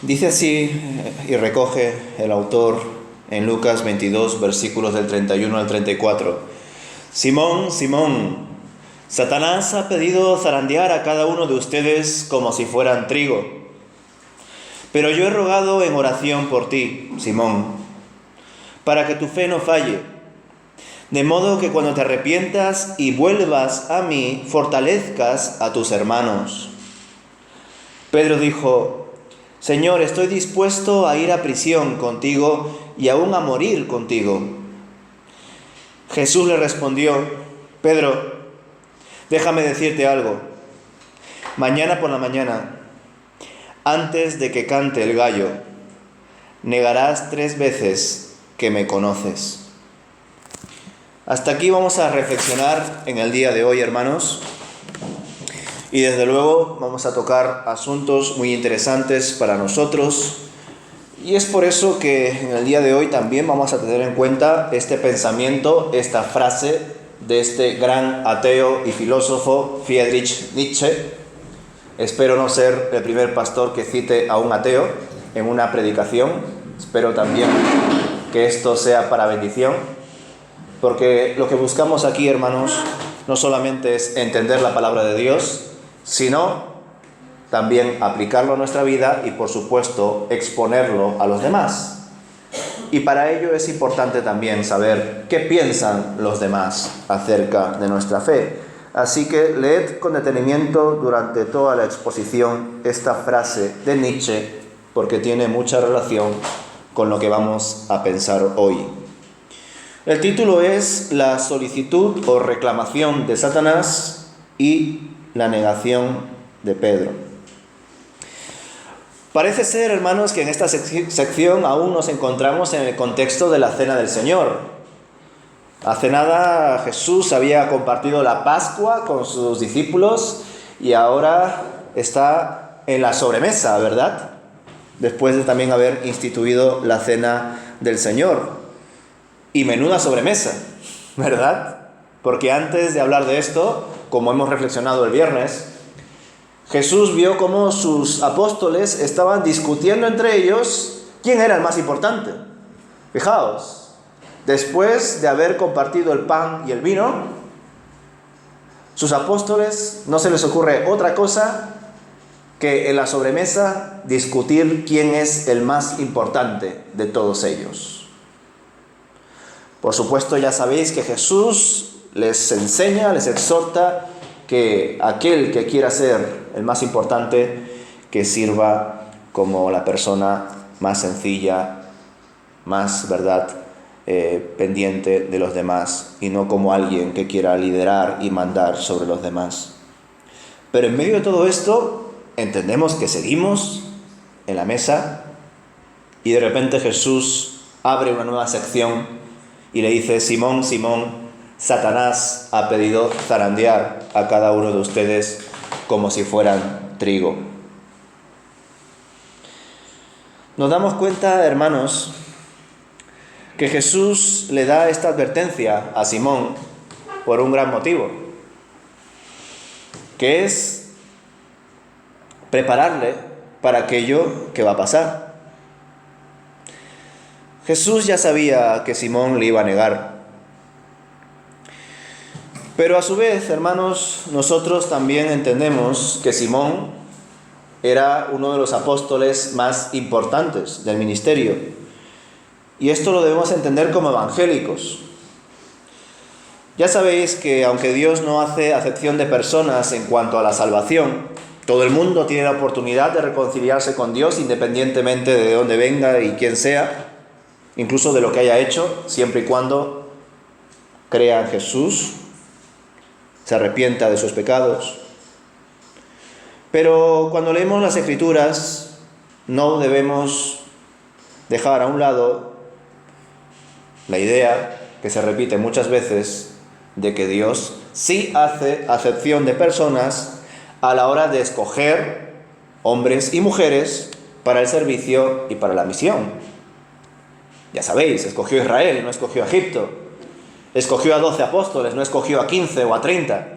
Dice así y recoge el autor en Lucas 22, versículos del 31 al 34. Simón, Simón, Satanás ha pedido zarandear a cada uno de ustedes como si fueran trigo. Pero yo he rogado en oración por ti, Simón, para que tu fe no falle, de modo que cuando te arrepientas y vuelvas a mí, fortalezcas a tus hermanos. Pedro dijo: Señor, estoy dispuesto a ir a prisión contigo y aún a morir contigo. Jesús le respondió: Pedro, déjame decirte algo. Mañana por la mañana, antes de que cante el gallo, negarás 3 veces que me conoces. Hasta aquí vamos a reflexionar en el día de hoy, hermanos. Y desde luego vamos a tocar asuntos muy interesantes para nosotros. Y es por eso que en el día de hoy también vamos a tener en cuenta este pensamiento, esta frase de este gran ateo y filósofo Friedrich Nietzsche. Espero no ser el primer pastor que cite a un ateo en una predicación. Espero también que esto sea para bendición, porque lo que buscamos aquí, hermanos, no solamente es entender la palabra de Dios, sino también aplicarlo a nuestra vida y, por supuesto, exponerlo a los demás. Y para ello es importante también saber qué piensan los demás acerca de nuestra fe. Así que leed con detenimiento durante toda la exposición esta frase de Nietzsche, porque tiene mucha relación con lo que vamos a pensar hoy. El título es La solicitud o reclamación de Satanás y la negación de Pedro. Parece ser, hermanos, que en esta sección aún nos encontramos en el contexto de la Cena del Señor. Hace nada Jesús había compartido la Pascua con sus discípulos y ahora está en la sobremesa, ¿verdad? Después de también haber instituido la Cena del Señor. Y menuda sobremesa, ¿verdad? Porque antes de hablar de esto, como hemos reflexionado el viernes, Jesús vio cómo sus apóstoles estaban discutiendo entre ellos quién era el más importante. Fijaos, después de haber compartido el pan y el vino, sus apóstoles no se les ocurre otra cosa que en la sobremesa discutir quién es el más importante de todos ellos. Por supuesto, ya sabéis que Jesús les enseña, les exhorta que aquel que quiera ser el más importante, que sirva como la persona más sencilla, más, ¿verdad?, pendiente de los demás, y no como alguien que quiera liderar y mandar sobre los demás. Pero en medio de todo esto, entendemos que seguimos en la mesa y de repente Jesús abre una nueva sección y le dice: Simón, Simón, Satanás ha pedido zarandear a cada uno de ustedes como si fueran trigo. Nos damos cuenta, hermanos, que Jesús le da esta advertencia a Simón por un gran motivo, que es prepararle para aquello que va a pasar. Jesús ya sabía que Simón le iba a negar. Pero a su vez, hermanos, nosotros también entendemos que Simón era uno de los apóstoles más importantes del ministerio. Y esto lo debemos entender como evangélicos. Ya sabéis que aunque Dios no hace acepción de personas en cuanto a la salvación, todo el mundo tiene la oportunidad de reconciliarse con Dios independientemente de dónde venga y quién sea, incluso de lo que haya hecho, siempre y cuando crea en Jesús, se arrepienta de sus pecados. Pero cuando leemos las Escrituras, no debemos dejar a un lado la idea, que se repite muchas veces, de que Dios sí hace acepción de personas a la hora de escoger hombres y mujeres para el servicio y para la misión. Ya sabéis, escogió a Israel, no escogió a Egipto. Escogió a 12 apóstoles, no escogió a 15 o a 30.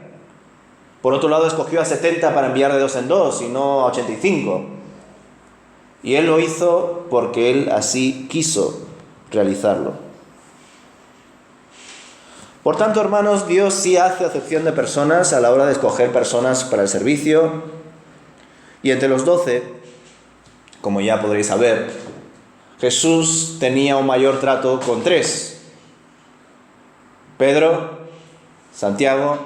Por otro lado, escogió a 70 para enviar de 2 en 2 y no a 85. Y Él lo hizo porque Él así quiso realizarlo. Por tanto, hermanos, Dios sí hace acepción de personas a la hora de escoger personas para el servicio. Y entre los 12, como ya podréis saber, Jesús tenía un mayor trato con 3: Pedro, Santiago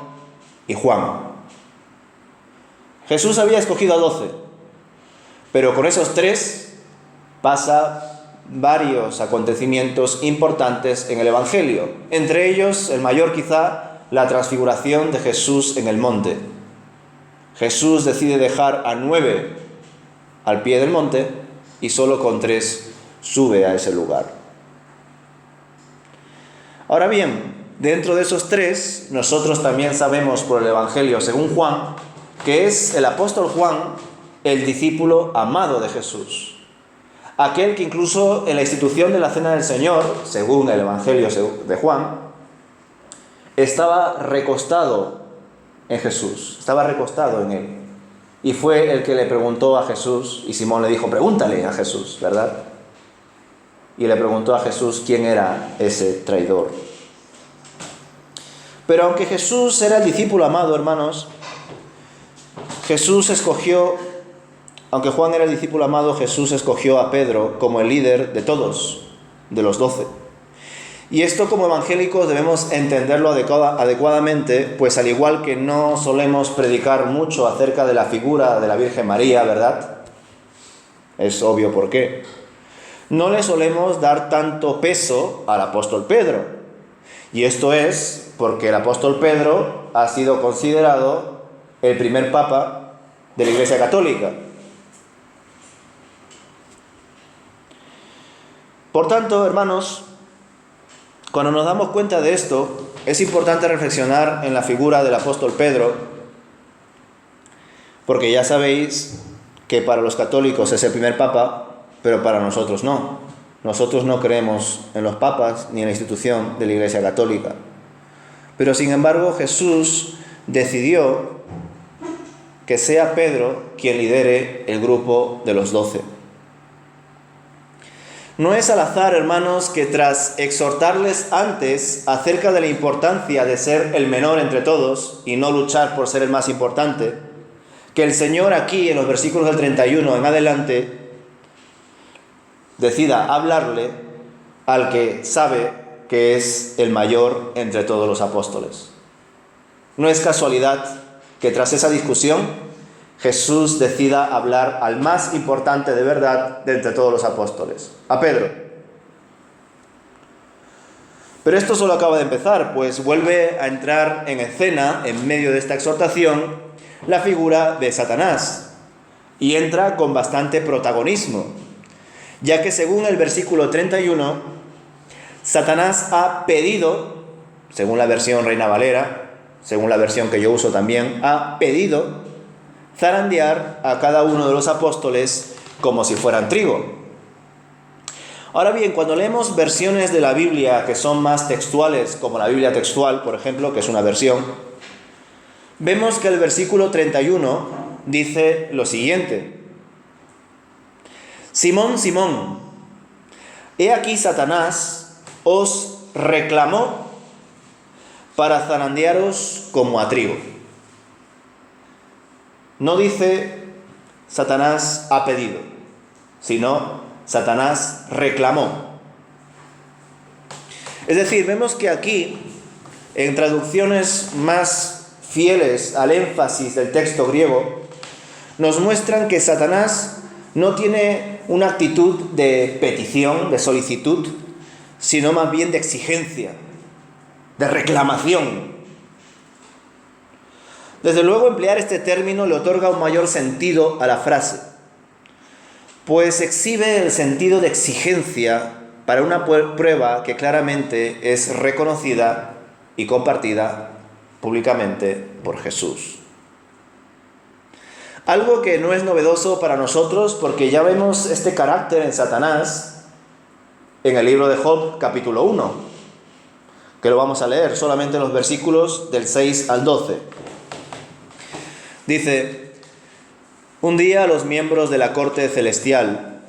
y Juan. Jesús había escogido a 12, pero con esos 3 pasa varios acontecimientos importantes en el Evangelio. Entre ellos, el mayor quizá, la transfiguración de Jesús en el monte. Jesús decide dejar a 9 al pie del monte y solo con 3 sube a ese lugar. Ahora bien, dentro de esos 3, nosotros también sabemos por el Evangelio según Juan, que es el apóstol Juan el discípulo amado de Jesús. Aquel que incluso en la institución de la Cena del Señor, según el Evangelio de Juan, estaba recostado en Jesús, estaba recostado en Él. Y fue el que le preguntó a Jesús, y Simón le dijo, pregúntale a Jesús, ¿verdad? Y le preguntó a Jesús quién era ese traidor. Pero aunque Jesús era el discípulo amado, hermanos, aunque Juan era el discípulo amado, Jesús escogió a Pedro como el líder de todos, de los 12. Y esto como evangélicos debemos entenderlo adecuadamente, pues al igual que no solemos predicar mucho acerca de la figura de la Virgen María, ¿verdad? Es obvio por qué. No le solemos dar tanto peso al apóstol Pedro. Y esto es porque el apóstol Pedro ha sido considerado el primer papa de la Iglesia Católica. Por tanto, hermanos, cuando nos damos cuenta de esto, es importante reflexionar en la figura del apóstol Pedro, porque ya sabéis que para los católicos es el primer papa, pero para nosotros no. Nosotros no creemos en los papas ni en la institución de la Iglesia Católica. Pero sin embargo, Jesús decidió que sea Pedro quien lidere el grupo de los 12. No es al azar, hermanos, que tras exhortarles antes acerca de la importancia de ser el menor entre todos y no luchar por ser el más importante, que el Señor aquí en los versículos del 31 en adelante decida hablarle al que sabe que es el mayor entre todos los apóstoles. No es casualidad que tras esa discusión Jesús decida hablar al más importante de verdad de entre todos los apóstoles, a Pedro. Pero esto solo acaba de empezar, pues vuelve a entrar en escena, en medio de esta exhortación, la figura de Satanás, y entra con bastante protagonismo, ya que según el versículo 31, Satanás ha pedido, según la versión Reina Valera, según la versión que yo uso también, ha pedido zarandear a cada uno de los apóstoles como si fueran trigo. Ahora bien, cuando leemos versiones de la Biblia que son más textuales, como la Biblia textual, por ejemplo, que es una versión, vemos que el versículo 31 dice lo siguiente: Simón, Simón, he aquí Satanás os reclamó para zarandearos como a trigo. No dice Satanás ha pedido, sino Satanás reclamó. Es decir, vemos que aquí, en traducciones más fieles al énfasis del texto griego, nos muestran que Satanás no tiene una actitud de petición, de solicitud, sino más bien de exigencia, de reclamación. Desde luego, emplear este término le otorga un mayor sentido a la frase, pues exhibe el sentido de exigencia para una prueba que claramente es reconocida y compartida públicamente por Jesús. Algo que no es novedoso para nosotros, porque ya vemos este carácter en Satanás en el libro de Job, capítulo 1, que lo vamos a leer solamente en los versículos del 6 al 12. Dice: un día los miembros de la corte celestial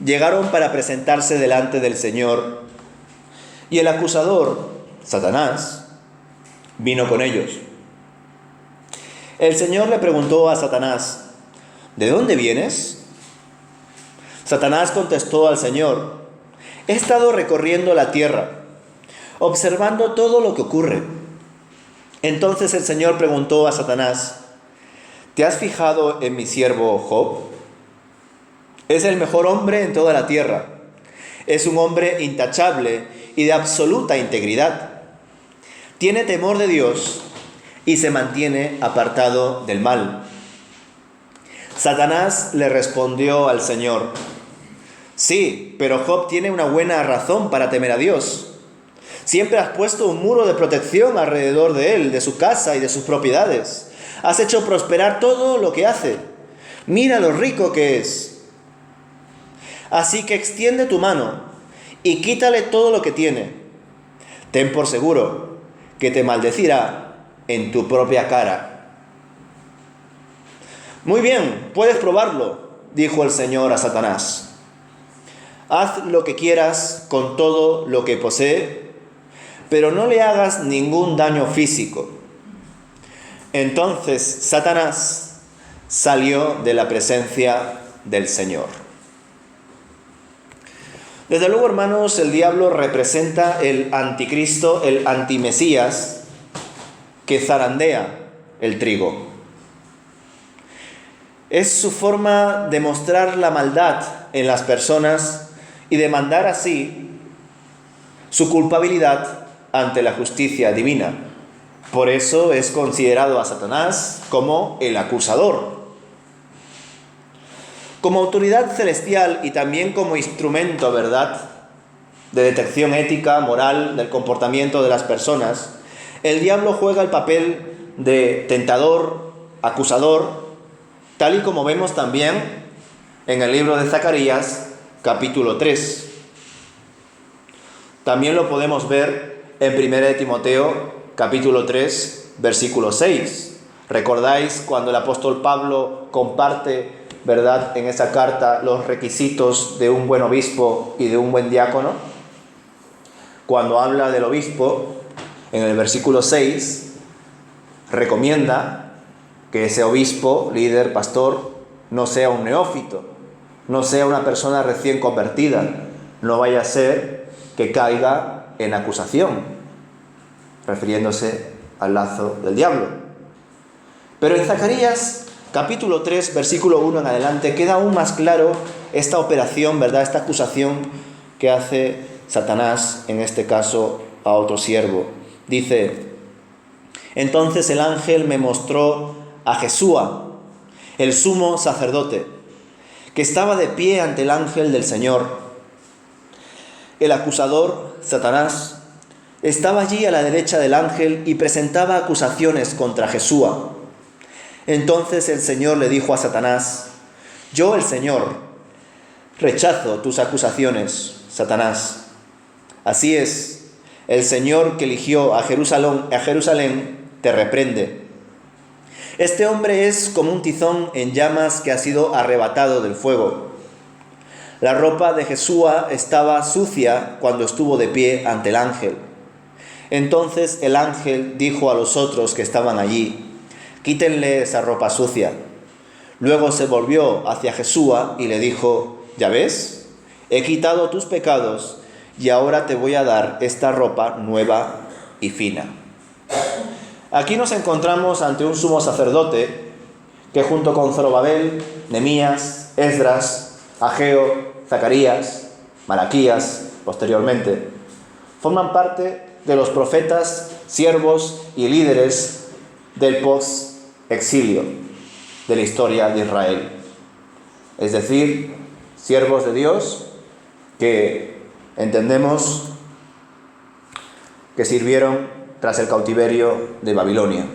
llegaron para presentarse delante del Señor, y el acusador, Satanás, vino con ellos. El Señor le preguntó a Satanás: ¿de dónde vienes? Satanás contestó al Señor: he estado recorriendo la tierra, observando todo lo que ocurre. Entonces el Señor preguntó a Satanás: ¿te has fijado en mi siervo Job? Es el mejor hombre en toda la tierra. Es un hombre intachable y de absoluta integridad. Tiene temor de Dios y se mantiene apartado del mal. Satanás le respondió al Señor: sí, pero Job tiene una buena razón para temer a Dios. Siempre has puesto un muro de protección alrededor de él, de su casa y de sus propiedades. Has hecho prosperar todo lo que hace. Mira lo rico que es. Así que extiende tu mano y quítale todo lo que tiene. Ten por seguro que te maldecirá en tu propia cara. Muy bien, puedes probarlo, dijo el Señor a Satanás. Haz lo que quieras con todo lo que posee, pero no le hagas ningún daño físico. Entonces Satanás salió de la presencia del Señor. Desde luego, hermanos, el diablo representa el anticristo, el antimesías, que zarandea el trigo. Es su forma de mostrar la maldad en las personas y demandar así su culpabilidad ante la justicia divina. Por eso es considerado a Satanás como el acusador. Como autoridad celestial y también como instrumento, ¿verdad?, de detección ética, moral, del comportamiento de las personas, el diablo juega el papel de tentador, acusador, tal y como vemos también en el libro de Zacarías, capítulo 3. También lo podemos ver en 1 Timoteo, capítulo 3, versículo 6. ¿Recordáis cuando el apóstol Pablo comparte, verdad, en esa carta los requisitos de un buen obispo y de un buen diácono? Cuando habla del obispo, en el versículo 6, recomienda que ese obispo, líder, pastor, no sea un neófito, no sea una persona recién convertida, no vaya a ser que caiga en acusación, refiriéndose al lazo del diablo. Pero en Zacarías, capítulo 3, versículo 1 en adelante, queda aún más claro esta operación, ¿verdad?, esta acusación que hace Satanás, en este caso, a otro siervo. Dice: entonces el ángel me mostró a Jesúa, el sumo sacerdote, que estaba de pie ante el ángel del Señor. El acusador, Satanás, estaba allí a la derecha del ángel y presentaba acusaciones contra Jesúa. Entonces el Señor le dijo a Satanás: yo, el Señor, rechazo tus acusaciones, Satanás. Así es, el Señor que eligió a Jerusalén te reprende. Este hombre es como un tizón en llamas que ha sido arrebatado del fuego. La ropa de Jesúa estaba sucia cuando estuvo de pie ante el ángel. Entonces el ángel dijo a los otros que estaban allí: quítenle esa ropa sucia. Luego se volvió hacia Jesúa y le dijo: ¿ya ves? He quitado tus pecados y ahora te voy a dar esta ropa nueva y fina. Aquí nos encontramos ante un sumo sacerdote que, junto con Zorobabel, Nehemías, Esdras, Ageo, Zacarías, Malaquías, posteriormente, forman parte de los profetas, siervos y líderes del post-exilio de la historia de Israel. Es decir, siervos de Dios que entendemos que sirvieron tras el cautiverio de Babilonia.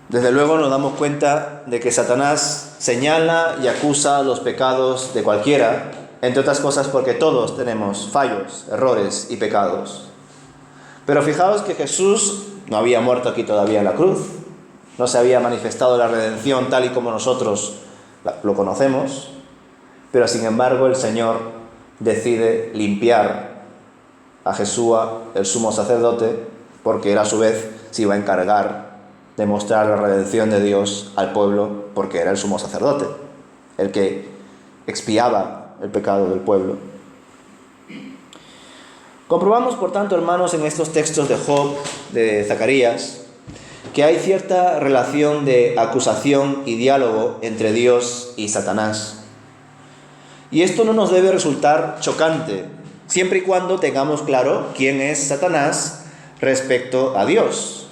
Desde luego nos damos cuenta de que Satanás señala y acusa los pecados de cualquiera, entre otras cosas porque todos tenemos fallos, errores y pecados. Pero fijaos que Jesús no había muerto aquí todavía en la cruz, no se había manifestado la redención tal y como nosotros lo conocemos, pero sin embargo el Señor decide limpiar a Jesúa, el sumo sacerdote, porque él a su vez se iba a encargar de mostrar la redención de Dios al pueblo, porque era el sumo sacerdote, el que expiaba el pecado del pueblo. Comprobamos, por tanto, hermanos, en estos textos de Job, de Zacarías, que hay cierta relación de acusación y diálogo entre Dios y Satanás. Y esto no nos debe resultar chocante, siempre y cuando tengamos claro quién es Satanás respecto a Dios.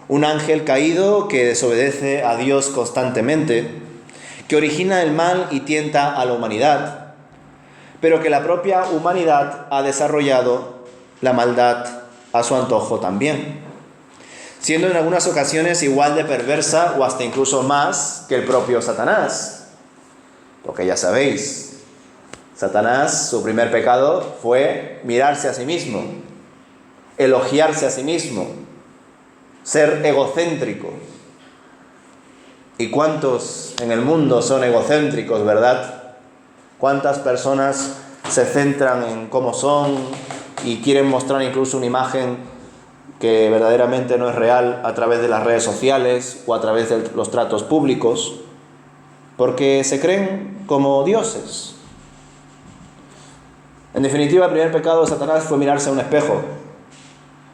Un ángel caído que desobedece a Dios constantemente, que origina el mal y tienta a la humanidad, pero que la propia humanidad ha desarrollado la maldad a su antojo también, siendo en algunas ocasiones igual de perversa o hasta incluso más que el propio Satanás. Porque ya sabéis, Satanás, su primer pecado fue mirarse a sí mismo, elogiarse a sí mismo, ser egocéntrico. ¿Y cuántos en el mundo son egocéntricos, verdad? ¿Cuántas personas se centran en cómo son y quieren mostrar incluso una imagen que verdaderamente no es real a través de las redes sociales o a través de los tratos públicos, porque se creen como dioses? En definitiva, el primer pecado de Satanás fue mirarse a un espejo,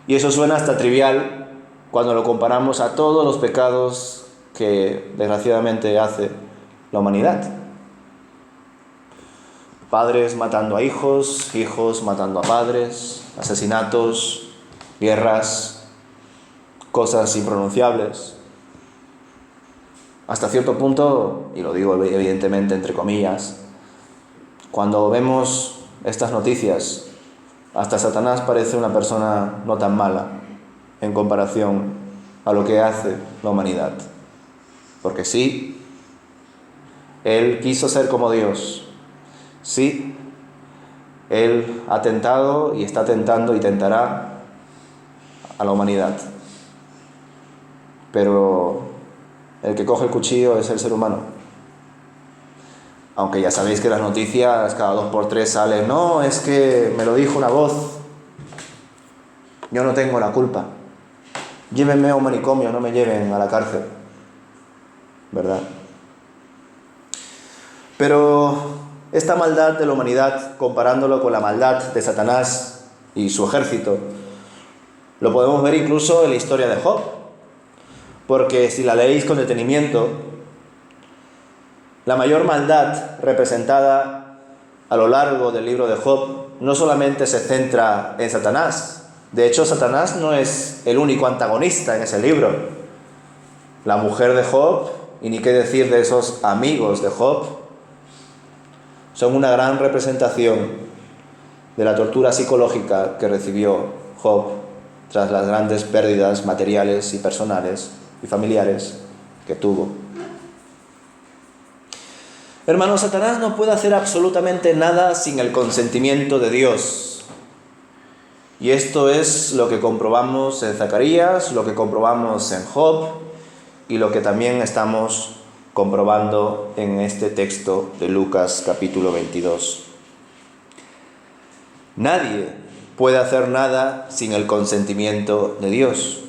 y eso suena hasta trivial cuando lo comparamos a todos los pecados que desgraciadamente hace la humanidad. Padres matando a hijos, hijos matando a padres, asesinatos, guerras, cosas impronunciables. Hasta cierto punto, y lo digo evidentemente entre comillas, cuando vemos estas noticias, hasta Satanás parece una persona no tan mala en comparación a lo que hace la humanidad. Porque sí, él quiso ser como Dios. Sí, él ha tentado y está tentando y tentará a la humanidad. Pero el que coge el cuchillo es el ser humano. Aunque ya sabéis que las noticias cada 2 por 3 salen, no, es que me lo dijo una voz, yo no tengo la culpa, llévenme a un manicomio, no me lleven a la cárcel, ¿verdad? Pero esta maldad de la humanidad, comparándolo con la maldad de Satanás y su ejército, lo podemos ver incluso en la historia de Job, porque si la leéis con detenimiento, la mayor maldad representada a lo largo del libro de Job no solamente se centra en Satanás. De hecho, Satanás no es el único antagonista en ese libro. La mujer de Job, y ni qué decir de esos amigos de Job, son una gran representación de la tortura psicológica que recibió Job tras las grandes pérdidas materiales y personales y familiares que tuvo. Hermanos, Satanás no puede hacer absolutamente nada sin el consentimiento de Dios. Y esto es lo que comprobamos en Zacarías, lo que comprobamos en Job y lo que también estamos comprobando en este texto de Lucas capítulo 22. Nadie puede hacer nada sin el consentimiento de Dios,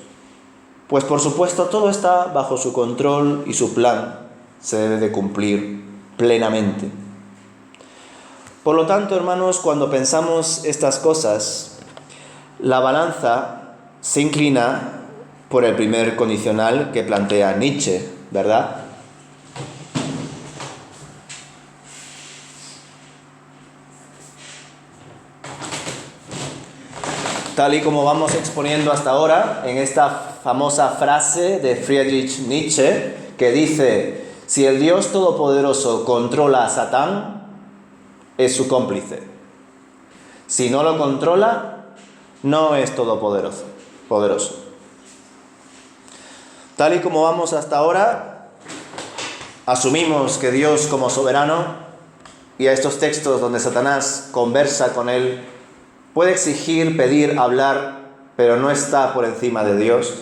pues por supuesto todo está bajo su control y su plan se debe de cumplir plenamente. Por lo tanto, hermanos, cuando pensamos estas cosas, la balanza se inclina por el primer condicional que plantea Nietzsche, ¿verdad? Tal y como vamos exponiendo hasta ahora en esta famosa frase de Friedrich Nietzsche que dice: si el Dios Todopoderoso controla a Satán, es su cómplice. Si no lo controla, no es todopoderoso. Tal y como vamos hasta ahora, asumimos que Dios como soberano, y a estos textos donde Satanás conversa con él, puede exigir, pedir, hablar, pero no está por encima de Dios.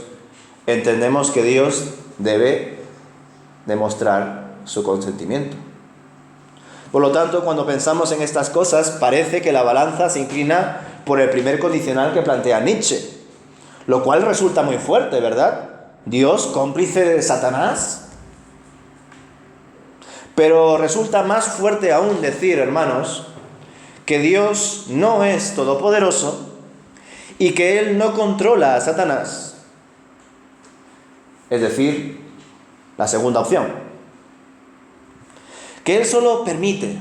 Entendemos que Dios debe demostrar su consentimiento. Por lo tanto, cuando pensamos en estas cosas, parece que la balanza se inclina por el primer condicional que plantea Nietzsche, lo cual resulta muy fuerte, ¿verdad? ¿Dios cómplice de Satanás? Pero resulta más fuerte aún decir, hermanos, que Dios no es todopoderoso y que Él no controla a Satanás. Es decir, la segunda opción. Que Él solo permite,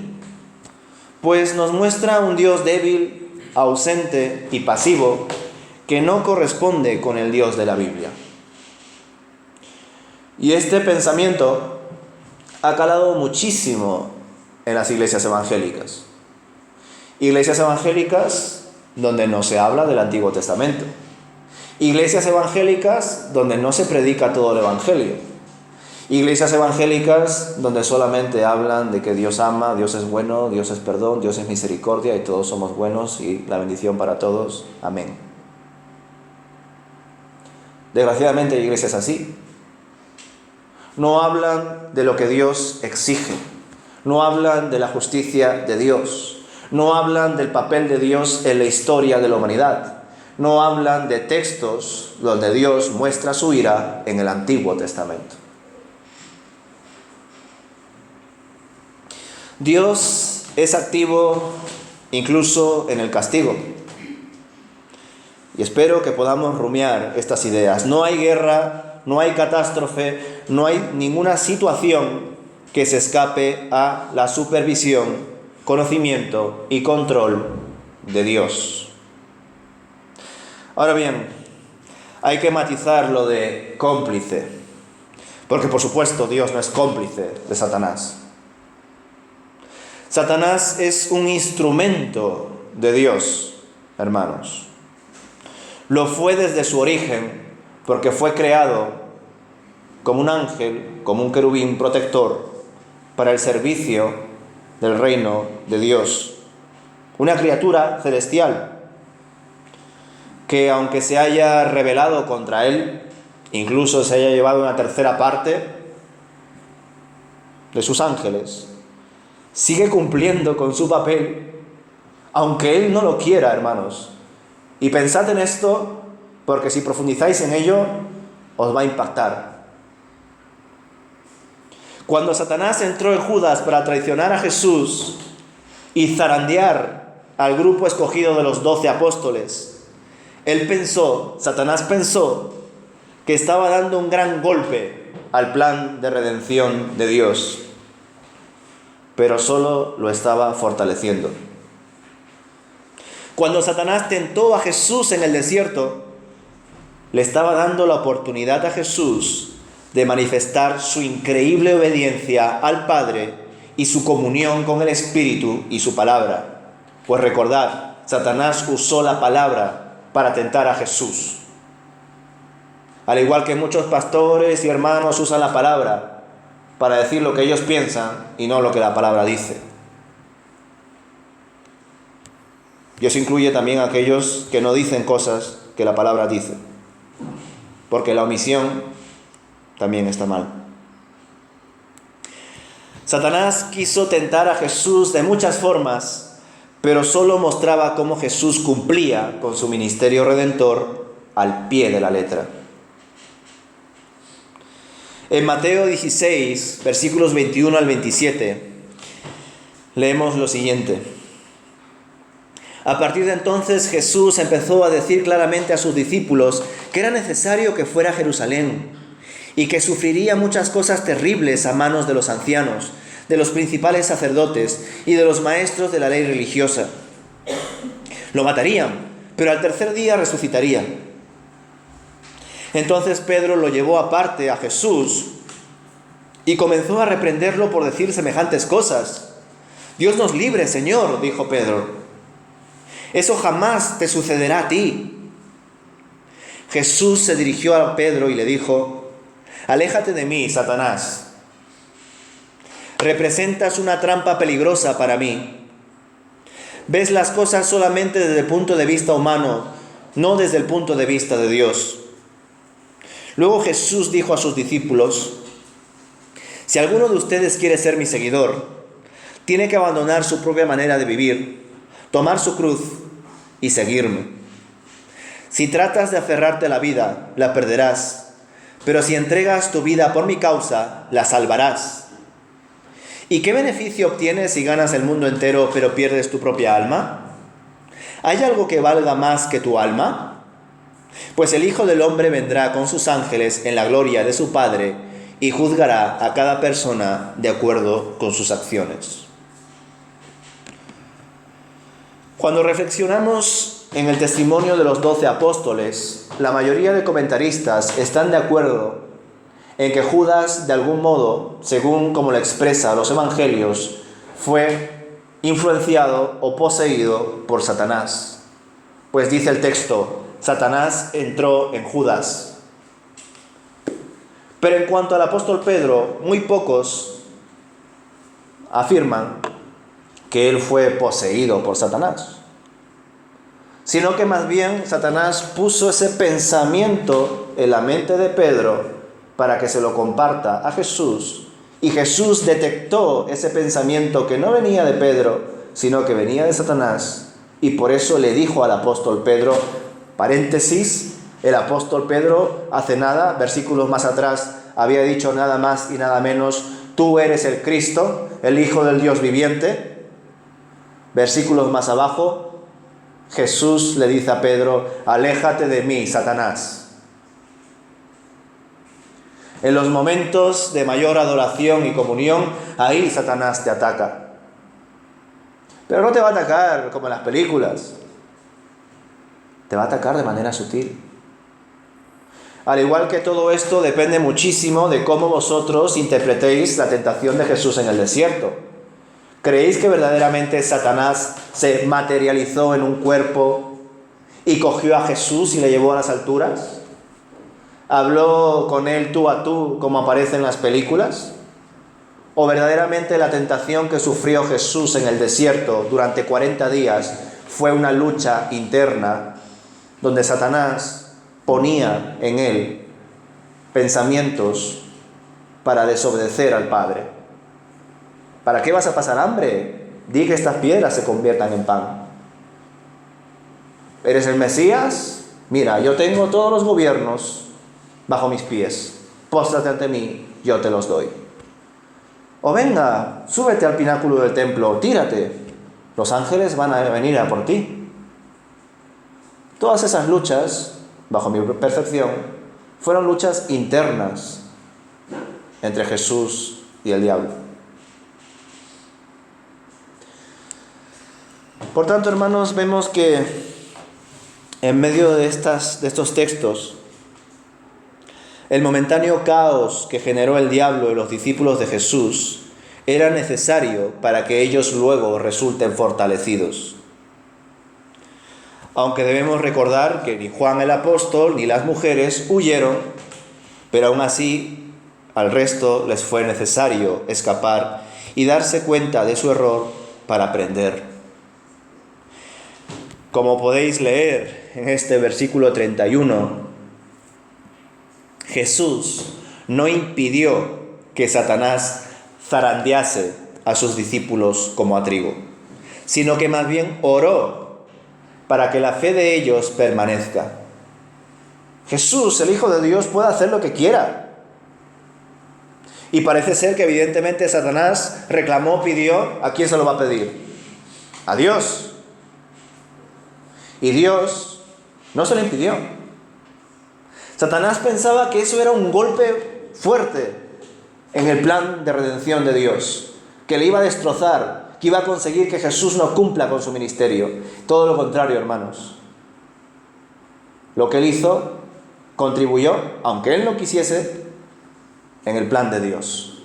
pues nos muestra un Dios débil, ausente y pasivo, que no corresponde con el Dios de la Biblia. Y este pensamiento ha calado muchísimo en las iglesias evangélicas. Iglesias evangélicas donde no se habla del Antiguo Testamento. Iglesias evangélicas donde no se predica todo el Evangelio. Iglesias evangélicas donde solamente hablan de que Dios ama, Dios es bueno, Dios es perdón, Dios es misericordia y todos somos buenos y la bendición para todos. Amén. Desgraciadamente hay iglesias así. No hablan de lo que Dios exige. No hablan de la justicia de Dios. No hablan del papel de Dios en la historia de la humanidad. No hablan de textos donde Dios muestra su ira en el Antiguo Testamento. Dios es activo incluso en el castigo. Y espero que podamos rumiar estas ideas. No hay guerra, no hay catástrofe, no hay ninguna situación que se escape a la supervisión, conocimiento y control de Dios. Ahora bien, hay que matizar lo de cómplice, porque por supuesto Dios no es cómplice de Satanás. Satanás es un instrumento de Dios, hermanos. Lo fue desde su origen, porque fue creado como un ángel, como un querubín protector, para el servicio del reino de Dios. Una criatura celestial, que aunque se haya rebelado contra él, incluso se haya llevado una tercera parte de sus ángeles, sigue cumpliendo con su papel, aunque él no lo quiera, hermanos. Y pensad en esto, porque si profundizáis en ello, os va a impactar. Cuando Satanás entró en Judas para traicionar a Jesús y zarandear al grupo escogido de los 12 apóstoles, Satanás pensó que estaba dando un gran golpe al plan de redención de Dios, pero solo lo estaba fortaleciendo. Cuando Satanás tentó a Jesús en el desierto, le estaba dando la oportunidad a Jesús de manifestar su increíble obediencia al Padre y su comunión con el Espíritu y su palabra. Pues recordad, Satanás usó la palabra para tentar a Jesús. Al igual que muchos pastores y hermanos usan la palabra para decir lo que ellos piensan y no lo que la palabra dice. Y eso incluye también a aquellos que no dicen cosas que la palabra dice, porque la omisión también está mal. Satanás quiso tentar a Jesús de muchas formas, pero solo mostraba cómo Jesús cumplía con su ministerio redentor al pie de la letra. En Mateo 16, versículos 21 al 27, leemos lo siguiente. A partir de entonces Jesús empezó a decir claramente a sus discípulos que era necesario que fuera a Jerusalén y que sufriría muchas cosas terribles a manos de los ancianos, de los principales sacerdotes y de los maestros de la ley religiosa. Lo matarían, pero al tercer día resucitaría. Entonces Pedro lo llevó aparte a Jesús y comenzó a reprenderlo por decir semejantes cosas. Dios nos libre, Señor, dijo Pedro. Eso jamás te sucederá a ti. Jesús se dirigió a Pedro y le dijo: aléjate de mí, Satanás. Representas una trampa peligrosa para mí. Ves las cosas solamente desde el punto de vista humano, no desde el punto de vista de Dios. Luego Jesús dijo a sus discípulos: Si alguno de ustedes quiere ser mi seguidor, tiene que abandonar su propia manera de vivir, tomar su cruz y seguirme. Si tratas de aferrarte a la vida, la perderás, pero si entregas tu vida por mi causa, la salvarás. ¿Y qué beneficio obtienes si ganas el mundo entero pero pierdes tu propia alma? ¿Hay algo que valga más que tu alma? Pues el Hijo del Hombre vendrá con sus ángeles en la gloria de su Padre y juzgará a cada persona de acuerdo con sus acciones. Cuando reflexionamos en el testimonio de los 12 apóstoles, la mayoría de comentaristas están de acuerdo en que Judas, de algún modo, según como lo expresa los evangelios, fue influenciado o poseído por Satanás. Pues dice el texto, Satanás entró en Judas. Pero en cuanto al apóstol Pedro, muy pocos afirman que él fue poseído por Satanás, sino que más bien Satanás puso ese pensamiento en la mente de Pedro para que se lo comparta a Jesús, y Jesús detectó ese pensamiento que no venía de Pedro, sino que venía de Satanás, y por eso le dijo al apóstol Pedro, paréntesis, el apóstol Pedro hace nada, versículos más atrás, había dicho nada más y nada menos, tú eres el Cristo, el Hijo del Dios viviente. Versículos más abajo, Jesús le dice a Pedro, aléjate de mí, Satanás. En los momentos de mayor adoración y comunión, ahí Satanás te ataca. Pero no te va a atacar como en las películas. Te va a atacar de manera sutil. Al igual que todo esto depende muchísimo de cómo vosotros interpretéis la tentación de Jesús en el desierto. ¿Creéis que verdaderamente Satanás se materializó en un cuerpo y cogió a Jesús y le llevó a las alturas? ¿Habló con él tú a tú como aparece en las películas? ¿O verdaderamente la tentación que sufrió Jesús en el desierto durante 40 días fue una lucha interna donde Satanás ponía en él pensamientos para desobedecer al Padre? ¿Para qué vas a pasar hambre? Di que estas piedras se conviertan en pan. ¿Eres el Mesías? Mira, yo tengo todos los gobiernos bajo mis pies. Póstrate ante mí, yo te los doy. O venga, súbete al pináculo del templo, tírate. Los ángeles van a venir a por ti. Todas esas luchas, bajo mi percepción, fueron luchas internas entre Jesús y el diablo. Por tanto, hermanos, vemos que en medio de estos textos, el momentáneo caos que generó el diablo en los discípulos de Jesús era necesario para que ellos luego resulten fortalecidos. Aunque debemos recordar que ni Juan el apóstol ni las mujeres huyeron, pero aún así al resto les fue necesario escapar y darse cuenta de su error para aprender. Como podéis leer en este versículo 31, Jesús no impidió que Satanás zarandease a sus discípulos como a trigo, sino que más bien oró para que la fe de ellos permanezca. Jesús, el Hijo de Dios, puede hacer lo que quiera. Y parece ser que evidentemente Satanás reclamó, pidió, ¿a quién se lo va a pedir? A Dios. Y Dios no se lo impidió. Satanás pensaba que eso era un golpe fuerte en el plan de redención de Dios, que le iba a destrozar, que iba a conseguir que Jesús no cumpla con su ministerio. Todo lo contrario, hermanos. Lo que él hizo contribuyó, aunque él no quisiese, en el plan de Dios.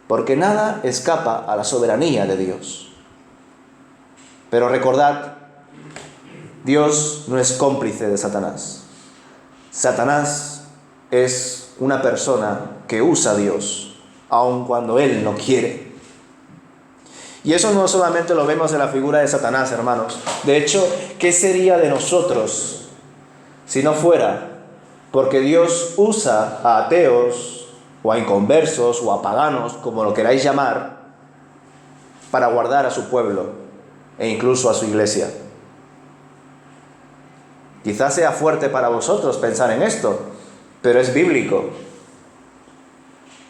Porque nada escapa a la soberanía de Dios. Pero recordad, Dios no es cómplice de Satanás. Satanás es una persona que usa a Dios, aun cuando él no quiere. Y eso no solamente lo vemos en la figura de Satanás, hermanos. De hecho, ¿qué sería de nosotros si no fuera porque Dios usa a ateos, o a inconversos, o a paganos, como lo queráis llamar, para guardar a su pueblo e incluso a su iglesia. Quizás sea fuerte para vosotros pensar en esto, pero es bíblico.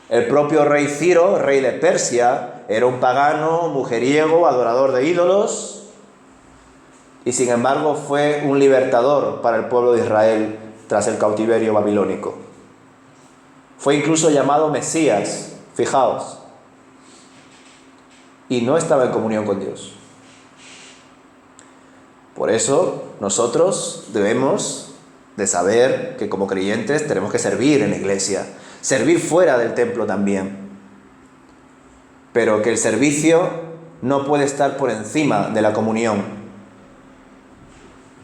El propio rey Ciro, rey de Persia, era un pagano, mujeriego, adorador de ídolos, y sin embargo fue un libertador para el pueblo de Israel tras el cautiverio babilónico. Fue incluso llamado Mesías, fijaos, y no estaba en comunión con Dios. Por eso nosotros debemos de saber que como creyentes tenemos que servir en la iglesia, servir fuera del templo también, pero que el servicio no puede estar por encima de la comunión,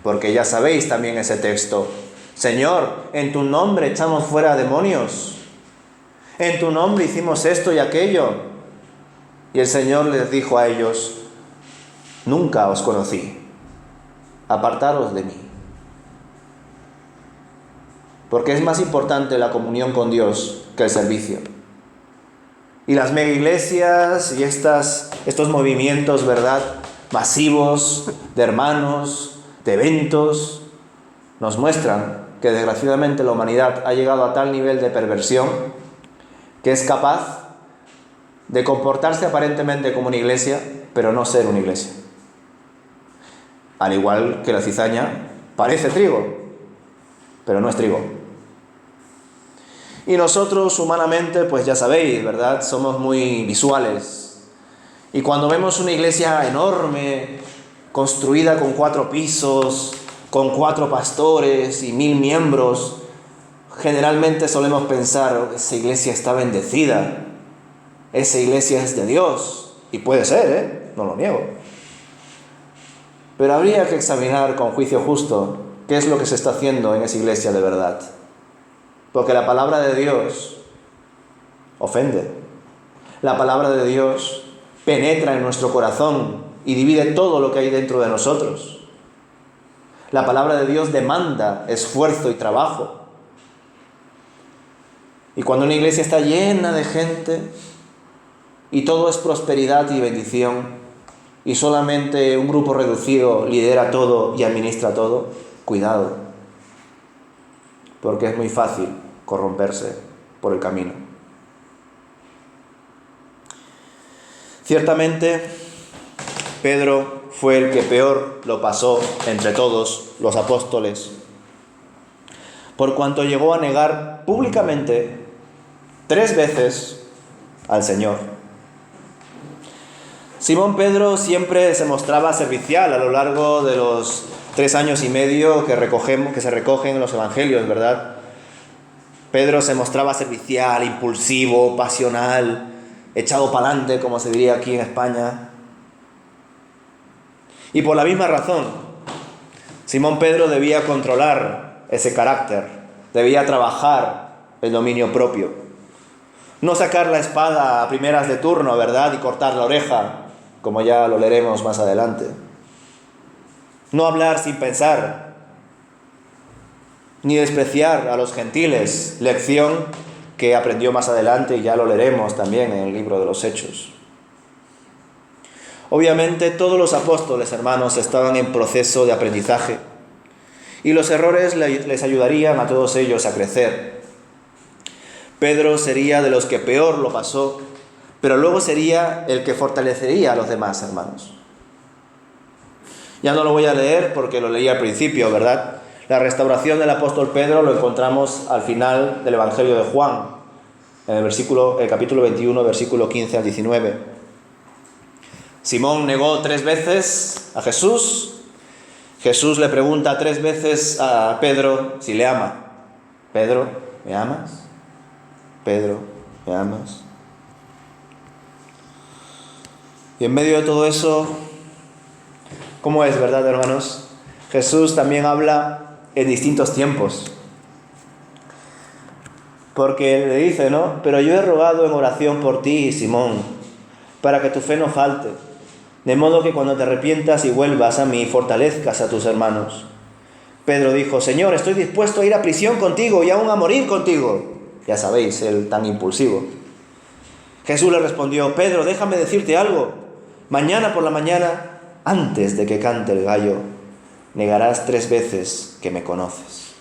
porque ya sabéis también ese texto: Señor, en tu nombre echamos fuera demonios, en tu nombre hicimos esto y aquello. Y el Señor les dijo a ellos: nunca os conocí, apartaros de mí. Porque es más importante la comunión con Dios que el servicio. Y las mega iglesias y estos movimientos, ¿verdad?, masivos de hermanos, de eventos, nos muestran que desgraciadamente la humanidad ha llegado a tal nivel de perversión que es capaz de comportarse aparentemente como una iglesia, pero no ser una iglesia. Al igual que la cizaña parece trigo, pero no es trigo. Y nosotros humanamente, pues ya sabéis, ¿verdad?, somos muy visuales. Y cuando vemos una iglesia enorme, construida con 4 pisos, con 4 pastores y 1000 miembros, generalmente solemos pensar: esa iglesia está bendecida, esa iglesia es de Dios. Y puede ser, no lo niego. Pero habría que examinar con juicio justo qué es lo que se está haciendo en esa iglesia de verdad. Porque la palabra de Dios ofende. La palabra de Dios penetra en nuestro corazón y divide todo lo que hay dentro de nosotros. La palabra de Dios demanda esfuerzo y trabajo. Y cuando una iglesia está llena de gente y todo es prosperidad y bendición, y solamente un grupo reducido lidera todo y administra todo, cuidado, porque es muy fácil corromperse por el camino. Ciertamente, Pedro fue el que peor lo pasó entre todos los apóstoles, por cuanto llegó a negar públicamente 3 veces al Señor. Simón Pedro siempre se mostraba servicial a lo largo de los 3 años y medio que se recogen en los evangelios, ¿verdad? Pedro se mostraba servicial, impulsivo, pasional, echado para adelante, como se diría aquí en España. Y por la misma razón, Simón Pedro debía controlar ese carácter, debía trabajar el dominio propio. No sacar la espada a primeras de turno, ¿verdad?, y cortar la oreja, como ya lo leeremos más adelante. No hablar sin pensar, ni despreciar a los gentiles, lección que aprendió más adelante y ya lo leeremos también en el libro de los Hechos. Obviamente todos los apóstoles, hermanos, estaban en proceso de aprendizaje y los errores les ayudarían a todos ellos a crecer. Pedro sería de los que peor lo pasó, pero luego sería el que fortalecería a los demás, hermanos. Ya no lo voy a leer porque lo leí al principio, ¿verdad? La restauración del apóstol Pedro lo encontramos al final del Evangelio de Juan, en el capítulo 21, versículo 15 al 19. Simón negó 3 veces a Jesús. Jesús le pregunta 3 veces a Pedro si le ama. Pedro, ¿me amas? Pedro, ¿me amas? Y en medio de todo eso, ¿cómo es, verdad, hermanos? Jesús también habla en distintos tiempos. Porque le dice, ¿no? Pero yo he rogado en oración por ti, Simón, para que tu fe no falte, de modo que cuando te arrepientas y vuelvas a mí, fortalezcas a tus hermanos. Pedro dijo: Señor, estoy dispuesto a ir a prisión contigo y aún a morir contigo. Ya sabéis, él tan impulsivo. Jesús le respondió: Pedro, déjame decirte algo. Mañana por la mañana, antes de que cante el gallo, negarás 3 veces que me conoces.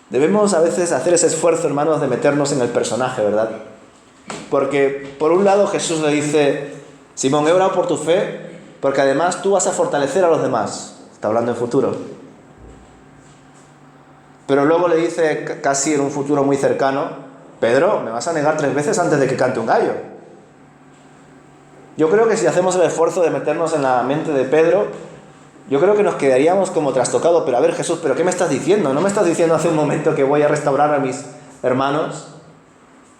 Debemos a veces hacer ese esfuerzo, hermanos, de meternos en el personaje, ¿verdad? Porque por un lado Jesús le dice: Simón, he orado por tu fe, porque además tú vas a fortalecer a los demás. Está hablando en futuro. Pero luego le dice, casi en un futuro muy cercano: Pedro, me vas a negar 3 veces antes de que cante un gallo. Yo creo que si hacemos el esfuerzo de meternos en la mente de Pedro, yo creo que nos quedaríamos como trastocados. Pero a ver, Jesús, ¿pero qué me estás diciendo? ¿No me estás diciendo hace un momento que voy a restaurar a mis hermanos?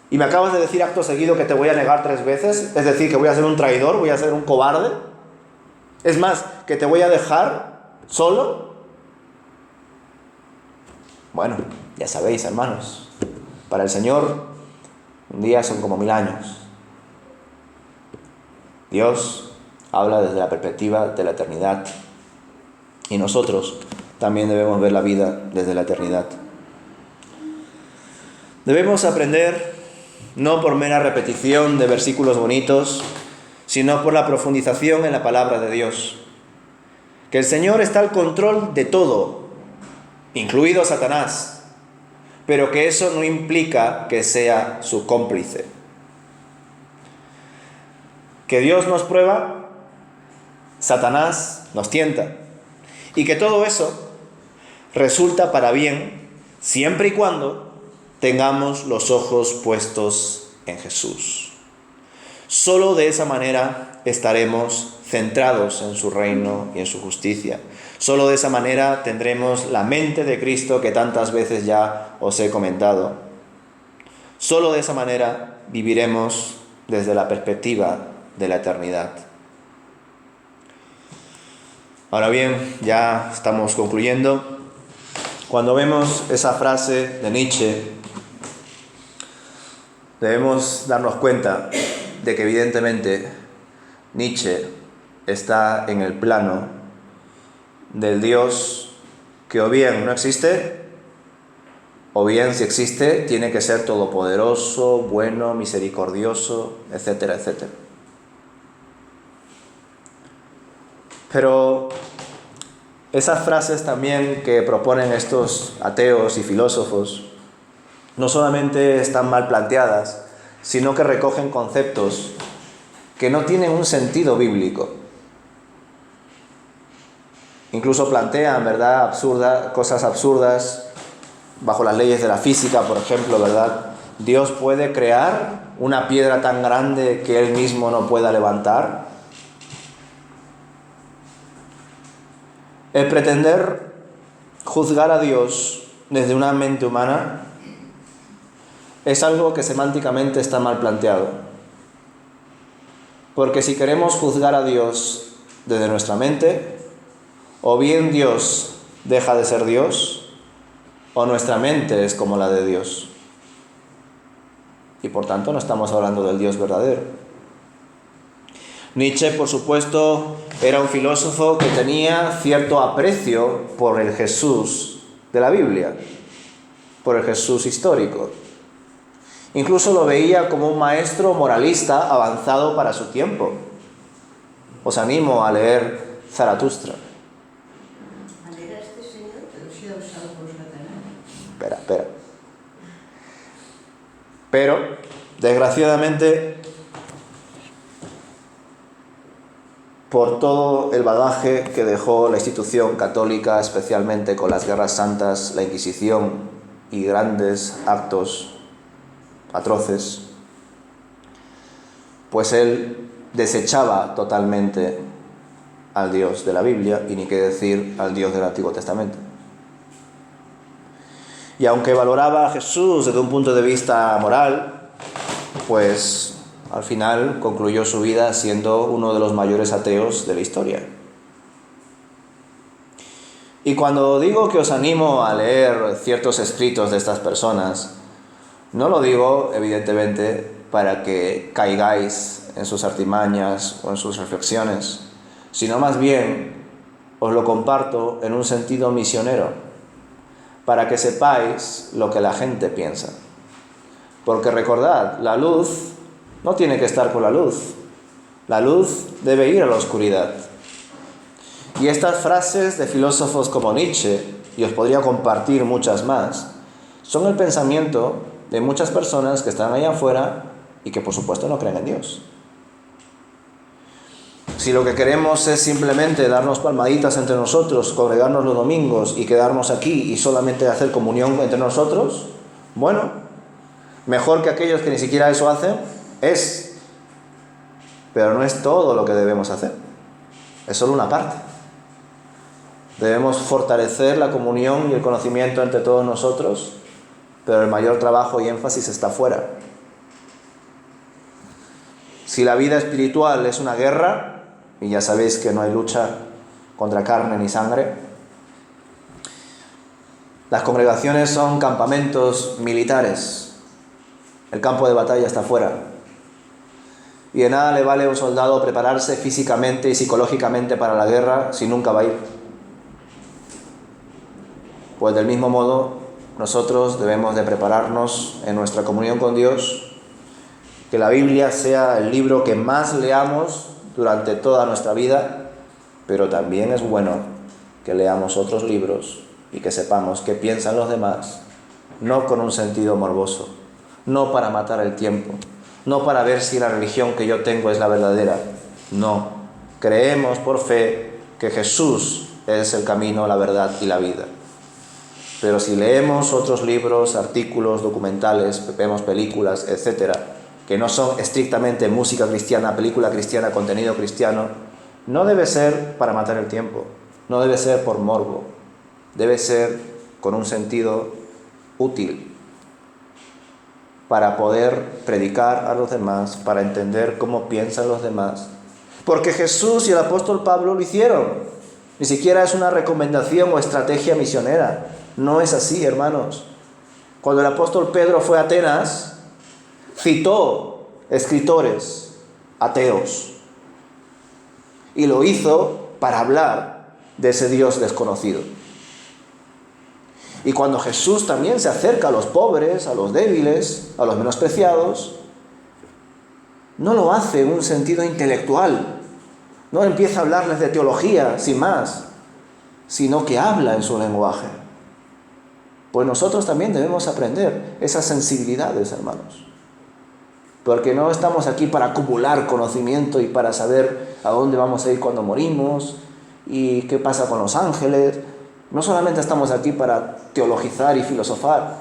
Y me acabas de decir acto seguido que te voy a negar 3 veces. Es decir, que voy a ser un traidor, voy a ser un cobarde. Es más, que te voy a dejar solo. Bueno, ya sabéis, hermanos, para el Señor un día son como 1000 años. Dios habla desde la perspectiva de la eternidad. Y nosotros también debemos ver la vida desde la eternidad. Debemos aprender no por mera repetición de versículos bonitos, sino por la profundización en la palabra de Dios. Que el Señor está al control de todo, incluido Satanás, pero que eso no implica que sea su cómplice. Que Dios nos prueba, Satanás nos tienta, y que todo eso resulta para bien siempre y cuando tengamos los ojos puestos en Jesús. Solo de esa manera estaremos centrados en su reino y en su justicia. Solo de esa manera tendremos la mente de Cristo que tantas veces ya os he comentado. Solo de esa manera viviremos desde la perspectiva de la eternidad. Ahora bien, ya estamos concluyendo. Cuando vemos esa frase de Nietzsche, debemos darnos cuenta de que evidentemente Nietzsche está en el plano del Dios que o bien no existe, o bien si existe tiene que ser todopoderoso, bueno, misericordioso, etcétera, etcétera. Pero esas frases también que proponen estos ateos y filósofos no solamente están mal planteadas, sino que recogen conceptos que no tienen un sentido bíblico. Incluso plantean, ¿verdad?, cosas absurdas bajo las leyes de la física, por ejemplo, ¿verdad? Dios puede crear una piedra tan grande que Él mismo no pueda levantar. El pretender juzgar a Dios desde una mente humana es algo que semánticamente está mal planteado. Porque si queremos juzgar a Dios desde nuestra mente, o bien Dios deja de ser Dios, o nuestra mente es como la de Dios. Y por tanto no estamos hablando del Dios verdadero. Nietzsche, por supuesto, era un filósofo que tenía cierto aprecio por el Jesús de la Biblia, por el Jesús histórico. Incluso lo veía como un maestro moralista avanzado para su tiempo. Os animo a leer Zaratustra. ¿A leer a este señor que lo sea usado por Satanás? Espera. Pero, desgraciadamente, por todo el bagaje que dejó la institución católica, especialmente con las guerras santas, la Inquisición y grandes actos atroces, pues él desechaba totalmente al Dios de la Biblia, y ni qué decir al Dios del Antiguo Testamento. Y aunque valoraba a Jesús desde un punto de vista moral, pues al final concluyó su vida siendo uno de los mayores ateos de la historia. Y cuando digo que os animo a leer ciertos escritos de estas personas, no lo digo, evidentemente, para que caigáis en sus artimañas o en sus reflexiones, sino más bien os lo comparto en un sentido misionero, para que sepáis lo que la gente piensa. Porque recordad, la luz no tiene que estar con la luz. La luz debe ir a la oscuridad. Y estas frases de filósofos como Nietzsche, y os podría compartir muchas más, son el pensamiento de muchas personas que están allá afuera y que por supuesto no creen en Dios. Si lo que queremos es simplemente darnos palmaditas entre nosotros, congregarnos los domingos y quedarnos aquí y solamente hacer comunión entre nosotros, bueno, mejor que aquellos que ni siquiera eso hacen, es. Pero no es todo lo que debemos hacer. Es solo una parte. Debemos fortalecer la comunión y el conocimiento entre todos nosotros, pero el mayor trabajo y énfasis está fuera. Si la vida espiritual es una guerra, y ya sabéis que no hay lucha contra carne ni sangre, las congregaciones son campamentos militares. El campo de batalla está fuera. Y de nada le vale a un soldado prepararse físicamente y psicológicamente para la guerra si nunca va a ir. Pues del mismo modo, nosotros debemos de prepararnos en nuestra comunión con Dios, que la Biblia sea el libro que más leamos durante toda nuestra vida, pero también es bueno que leamos otros libros y que sepamos qué piensan los demás, no con un sentido morboso, no para matar el tiempo, no para ver si la religión que yo tengo es la verdadera. No, creemos por fe que Jesús es el camino, la verdad y la vida. Pero si leemos otros libros, artículos, documentales, vemos películas, etcétera, que no son estrictamente música cristiana, película cristiana, contenido cristiano, no debe ser para matar el tiempo, no debe ser por morbo, debe ser con un sentido útil para poder predicar a los demás, para entender cómo piensan los demás. Porque Jesús y el apóstol Pablo lo hicieron. Ni siquiera es una recomendación o estrategia misionera. No es así, hermanos. Cuando el apóstol Pedro fue a Atenas, citó escritores ateos y lo hizo para hablar de ese Dios desconocido. Y cuando Jesús también se acerca a los pobres, a los débiles, a los menospreciados, no lo hace en un sentido intelectual, no empieza a hablarles de teología sin más, sino que habla en su lenguaje. Pues nosotros también debemos aprender esas sensibilidades, hermanos. Porque no estamos aquí para acumular conocimiento y para saber a dónde vamos a ir cuando morimos y qué pasa con los ángeles. No solamente estamos aquí para teologizar y filosofar.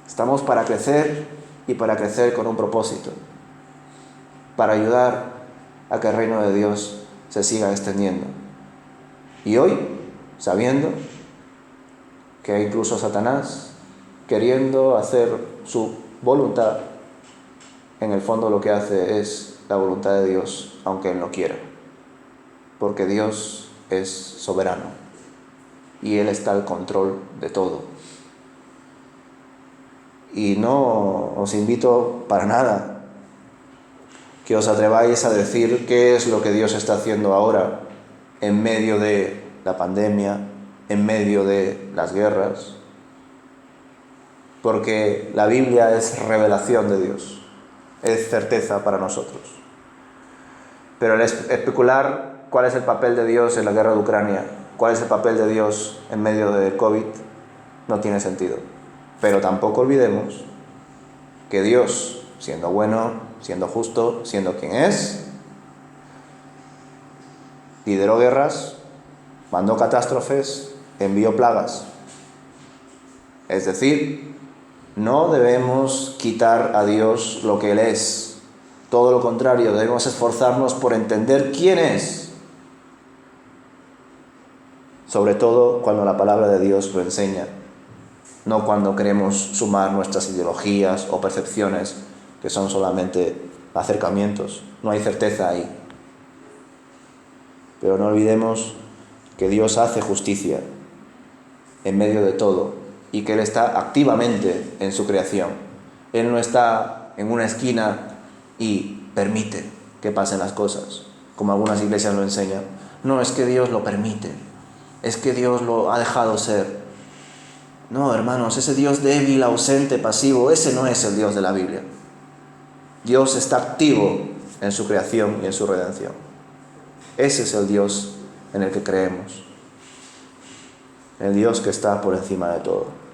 Estamos para crecer y para crecer con un propósito. Para ayudar a que el reino de Dios se siga extendiendo. Y hoy, sabiendo que incluso Satanás, queriendo hacer su voluntad, en el fondo lo que hace es la voluntad de Dios, aunque Él no quiera. Porque Dios es soberano y Él está al control de todo. Y no os invito para nada que os atreváis a decir qué es lo que Dios está haciendo ahora en medio de la pandemia, en medio de las guerras, porque la Biblia es revelación de Dios. Es certeza para nosotros. Pero el especular cuál es el papel de Dios en la guerra de Ucrania, cuál es el papel de Dios en medio del COVID, no tiene sentido. Pero tampoco olvidemos que Dios, siendo bueno, siendo justo, siendo quien es, lideró guerras, mandó catástrofes, envió plagas. Es decir, no debemos quitar a Dios lo que Él es. Todo lo contrario, debemos esforzarnos por entender quién es. Sobre todo cuando la palabra de Dios lo enseña. No cuando queremos sumar nuestras ideologías o percepciones, que son solamente acercamientos. No hay certeza ahí. Pero no olvidemos que Dios hace justicia en medio de todo y que Él está activamente en su creación. Él no está en una esquina y permite que pasen las cosas, como algunas iglesias lo enseñan. No, es que Dios lo permite, es que Dios lo ha dejado ser. No, hermanos, ese Dios débil, ausente, pasivo, ese no es el Dios de la Biblia. Dios está activo en su creación y en su redención. Ese es el Dios en el que creemos. El Dios que está por encima de todo.